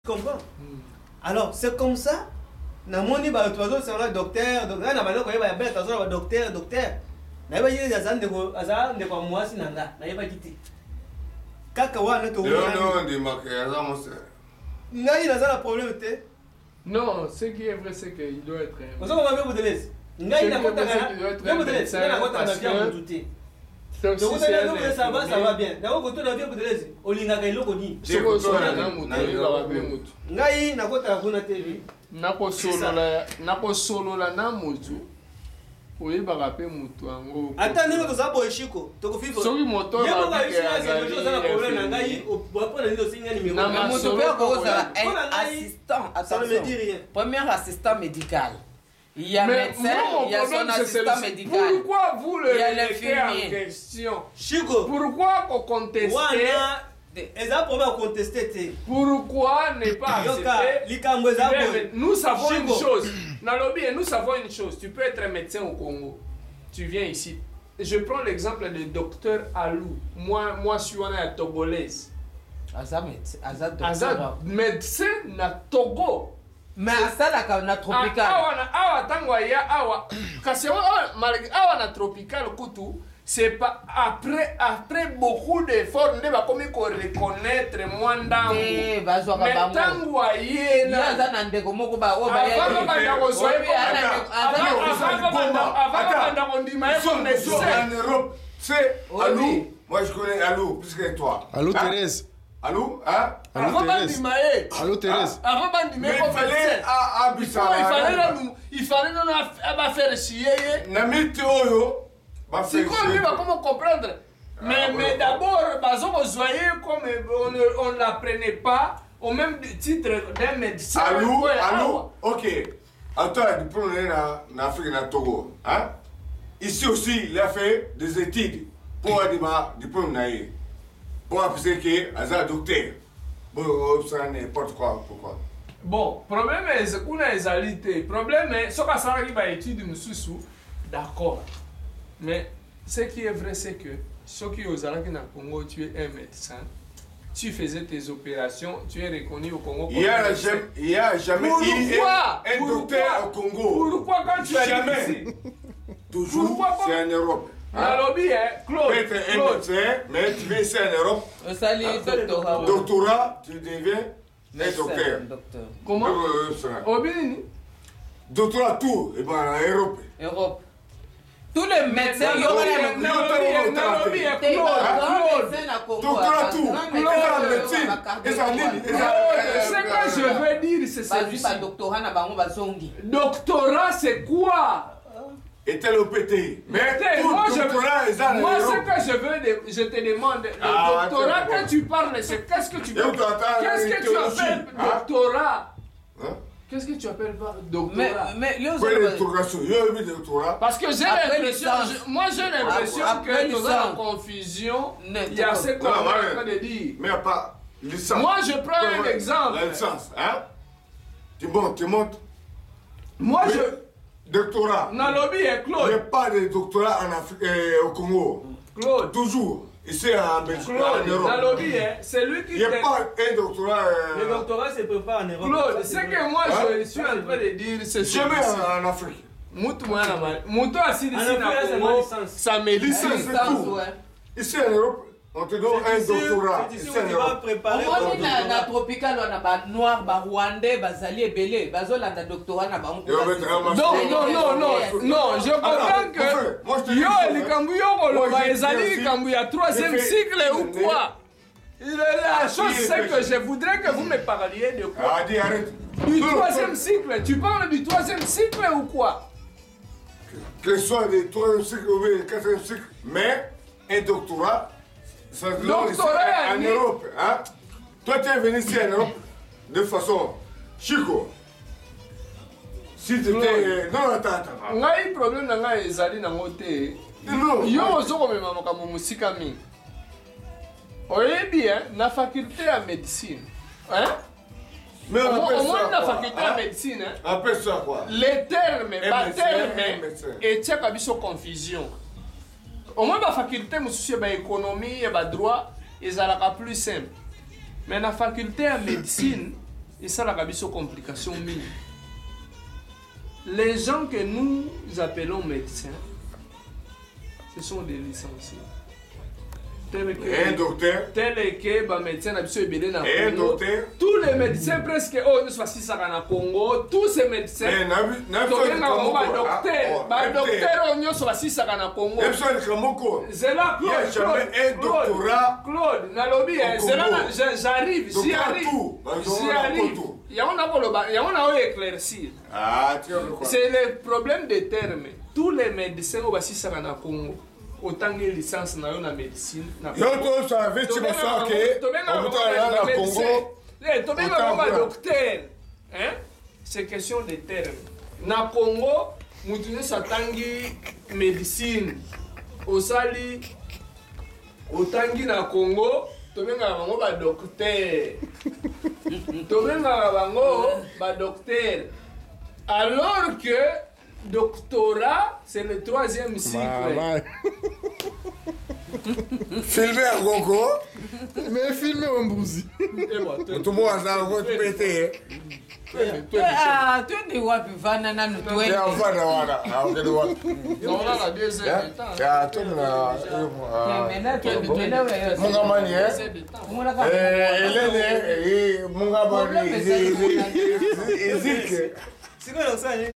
comprends? Alors, c'est comme ça. Na moni ba tozo c'est un docteur, docteur na baloko yeba belle tozo ba docteur. Na yeba yeye azande kwa mwasi nanga. Na yeba kiti. Kaka wana to wana. Non, de maquillage mon frère. Ngai na za problème té. Non, ce qui est vrai c'est qu'il doit être. Vous avez vu Boudelès. Ngai na kota na. Boudelès, na kota na bien mututé. Donc ça va bien. D'abord quand on a bien Boudelès, olinga ka iloko ni. Ngai na kota kuna TV. nakosolola na motu oyebaka mpe motu yango ata ndenge toza boye shiko tokofifa soki moto premier assistant médical. Il y a médecin, il y a son assistant médical. Pourquoi vous le mettez en question? Chico, pourquoi qu'on conteste? Pourquoi ne pas accepter? Nous savons une chose. Nalobi, nous savons une chose. Tu peux être médecin au Congo. Tu viens ici. Je prends l'exemple du docteur Alou. Moi, je suis un Togolaise. Azad médecin na Togo. Mais ça na tropical. Awa tangwaya awa. Kasi awa na tropical kutu. C'est pas après beaucoup d'efforts on va comme reconnaître moi ndambo. Mais tangwaya na ndeko moko ba o ba en Europe, c'est Alou. Moi je connais Alou plus que toi. Alou Thérèse. Allô, hein? Allô Thérèse. Allô Thérèse. Mais il fallait nous faire chier. Nami Théoyo. C'est comme lui va comment comprendre. Mais d'abord, comme on ne l'apprenait pas au même titre d'un médecin. Allô, ok. Attends, diplôme en Afrique, en Togo. Hein? Ici aussi, il a fait des études pour avoir un diplôme. Pour appeler que Azar docteur. Bon, ça n'importe quoi. Pourquoi? Bon, problème est qu'on a les alités. Problème est ce que ça arrive à étudier Moussou, d'accord. Mais ce qui est vrai, c'est que ceux qui aux Arabes dans le Congo, tu es un médecin. Tu faisais tes opérations, tu es reconnu au Congo. Il y a jamais eu un docteur au Congo. Pourquoi quand tu es ici? Toujours, c'est en Europe. Claude. Tu es un médecin, mais tu viens ici en Europe. Doctorat, tu deviens un docteur. Comment? Doctorat tout, et ben en Europe. Tous les médecins, il y aura doctorat tout, ce que je veux dire, c'est ça. Doctorat, c'est quoi? Et tel OPT. Mais moi, ce que je te demande, le doctorat, quand tu parles, c'est qu'est-ce que tu appelles doctorat? Qu'est-ce que tu appelles doctorat? Parce que j'ai l'impression, que dans la confusion, il y a ce qu'on est en train de dire. Mais il n'y a pas licence. Moi, je prends un exemple. La licence, hein? Tu montes. Moi, doctorat. Nalobi et Claude. Il n'y a pas de doctorat en Afrique, au Congo. Claude. Toujours. Ici en Belgique, en Europe. Nalobi, c'est lui qui. Il n'y a pas un doctorat. Le doctorat se prépare en Europe. Claude, ce que moi je suis en train de dire, c'est ça. Jamais en Afrique. Moutou a signé sa médecine. Ici en Europe, on te donne un doctorat. Ici on va préparer. On a na tropical, on a noir, rwandais, bazali ebele, bazolanda doctorat na bango. Non, je comprends que yo likambu yo koloba ezali likambu ya 3e cycle ou quoi? La chose c'est que je voudrais que vous me parliez de quoi? Arrête. Du 3e cycle, tu parles du 3e cycle ou quoi? Que ce soit du 3e cycle ou du 4e cycle, mais un doctorat. Doctorat en Europe, hein? Toi tu es venu ici en Europe de façon Chico. Si tu étais. Non, attends. Ngai problème na ngai ezali na ngote. Yo ozoko mema makambo musika mingi. Oyebi na faculté ya médecine. Hein? Mais on appelle ça la faculté de médecine. On appelle ça quoi? Les termes, et tiens qu'il y a confusion. Au moins la faculté de économie et droit, ils sont plus simple. Mais la faculté de médecine, Et ça, la rabisso complication mine. Les gens que nous appelons médecins, ce sont des licenciés. Un docteur. Tel que médecin un docteur. Tous les médecins presque nous sommes Congo, tous ces médecins. Docteur nous sommes Congo. C'est là Claude, Nalobi, j'arrive, j'y arrive. Il y a un éclaircir. C'est le problème des termes. Tous les médecins au Congo. Autant de licence dans la médecine. Yo savais tu ça que docteur. Hein? C'est question de termes. Na Congo, nous satangi médecine. Osali otangi na Congo, tobenga bango ba docteur. Tobenga bango ba docteur. Alors que doctorat, c'est le 3e cycle. Filmer à Gogo. Mais filmer en Bouzi. Tout le monde a un peu pété. Tu es wapi vana na Tu es en vana wana. On a la deuxième état. Ya tu na. Munga mani Elene munga bani. Ezike. C'est quoi ça?